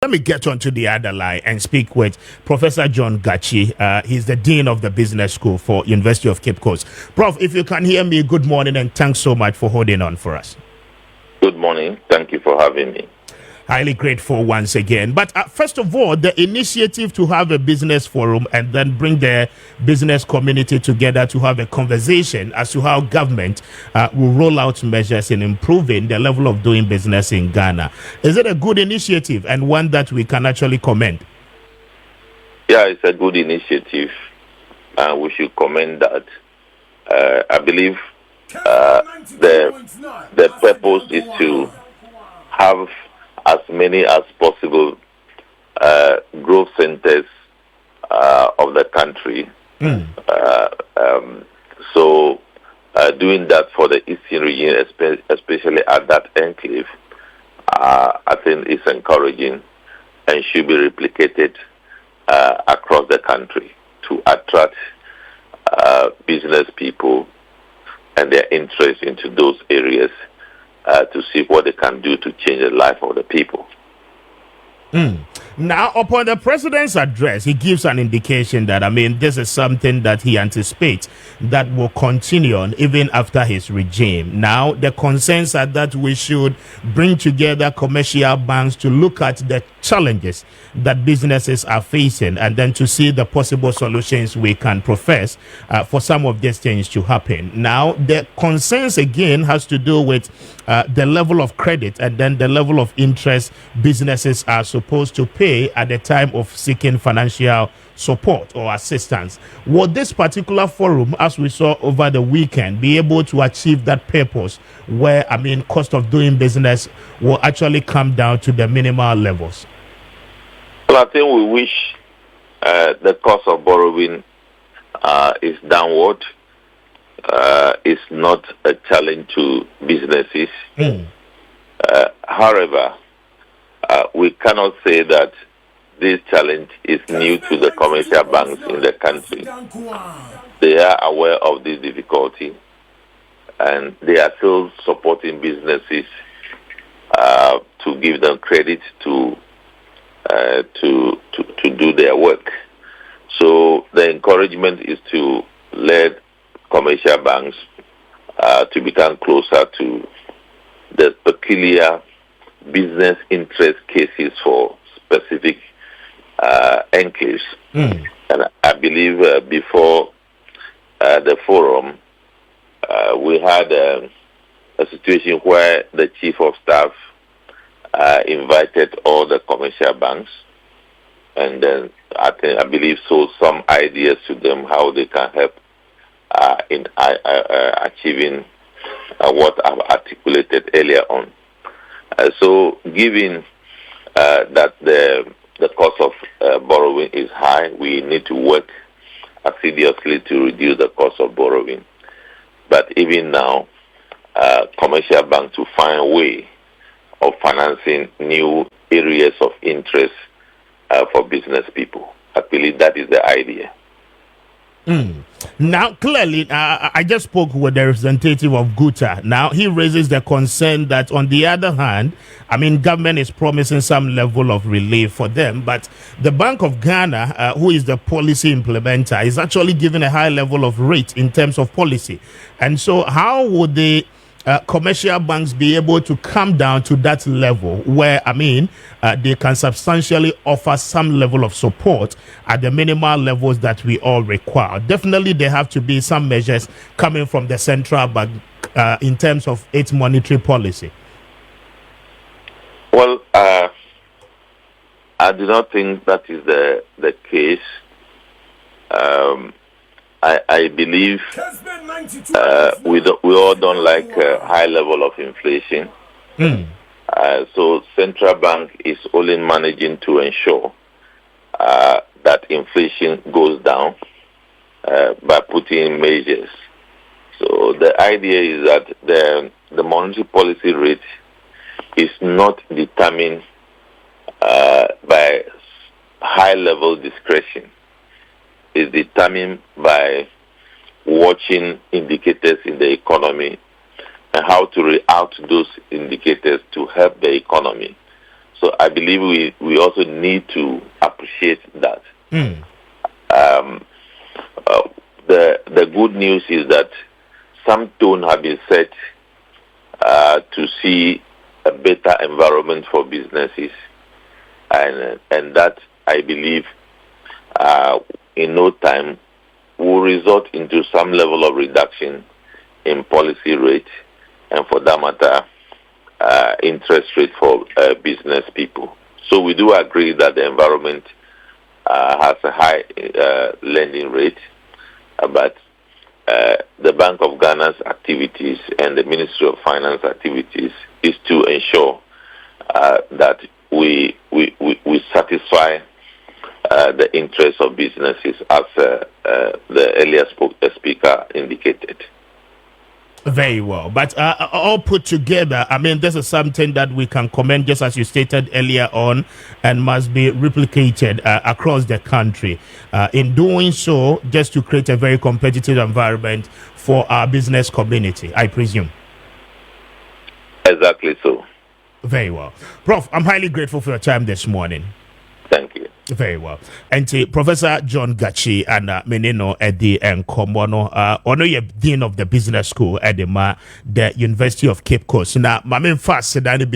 Let me get onto the other line and speak with Professor John Gachi. He's the Dean of the Business School for University of Cape Coast. Prof, if you can hear me, good morning and thanks so much for holding on for us. Good morning. Thank you for having me. Highly grateful once again. But first of all, the initiative to have a business forum and then bring the business community together to have a conversation as to how government will roll out measures in improving the level of doing business in Ghana. Is it a good initiative and one that we can actually commend? Yeah, it's a good initiative. We should commend that. I believe the purpose is to have as many as possible growth centers of the country. So doing that for the Eastern region, especially at that enclave, I think is encouraging and should be replicated across the country to attract business people and their interest into those areas to see what they can do to change the life of the people. Now, upon the president's address, he gives an indication that, this is something that he anticipates that will continue on even after his regime. Now, the concerns are that we should bring together commercial banks to look at the challenges that businesses are facing and then to see the possible solutions we can profess for some of these things to happen. Now, the concerns again has to do with the level of credit and then the level of interest businesses are supposed to pay at the time of seeking financial support or assistance. Will this particular forum, as we saw over the weekend, be able to achieve that purpose where, cost of doing business will actually come down to the minimal levels? Well, I think we wish the cost of borrowing is downward. It's not a challenge to businesses. However, we cannot say that this challenge is new to the commercial banks in the country. They are aware of this difficulty and they are still supporting businesses to give them credit to do their work. So the encouragement is to let commercial banks to become closer to the peculiar business interest cases for specific enclaves. And I believe before the forum, we had a situation where the chief of staff invited all the commercial banks and then I believe sold some ideas to them how they can help in achieving what I've articulated earlier on. So given that the cost of borrowing is high, we need to work assiduously to reduce the cost of borrowing. But even now, commercial banks will find a way of financing new areas of interest for business people. I believe that is the idea. Now, clearly, I just spoke with the representative of Guta. Now, he raises the concern that, on the other hand, government is promising some level of relief for them, but the Bank of Ghana, who is the policy implementer, is actually giving a high level of rate in terms of policy. And so how would the commercial banks be able to come down to that level where, they can substantially offer some level of support at the minimal levels that we all require? Definitely, there have to be some measures coming from the central bank in terms of its monetary policy. Well, I do not think that is the case. I believe we all don't like a high level of inflation. So central bank is only managing to ensure that inflation goes down by putting in measures. So the idea is that the monetary policy rate is not determined by high level discretion. Is determined by watching indicators in the economy and how to react to those indicators to help the economy. So I believe we also need to appreciate that. The good news is that some tone have been set to see a better environment for businesses, and that I believe in no time will result into some level of reduction in policy rate, and for that matter, interest rate for business people. So we do agree that the environment has a high lending rate, but the Bank of Ghana's activities and the Ministry of Finance activities is to ensure that we satisfy the interests of businesses, as the earlier speaker indicated. Very well. But all put together, I mean, this is something that we can commend, just as you stated earlier on, and must be replicated across the country. In doing so, just to create a very competitive environment for our business community, I presume. Exactly so. Very well. Prof, I'm highly grateful for your time this morning. Thank you. Very well. And Professor John Gachi and Menino Eddie and Komono, ono ye Dean of the Business School at the University of Cape Coast. Now, my main fast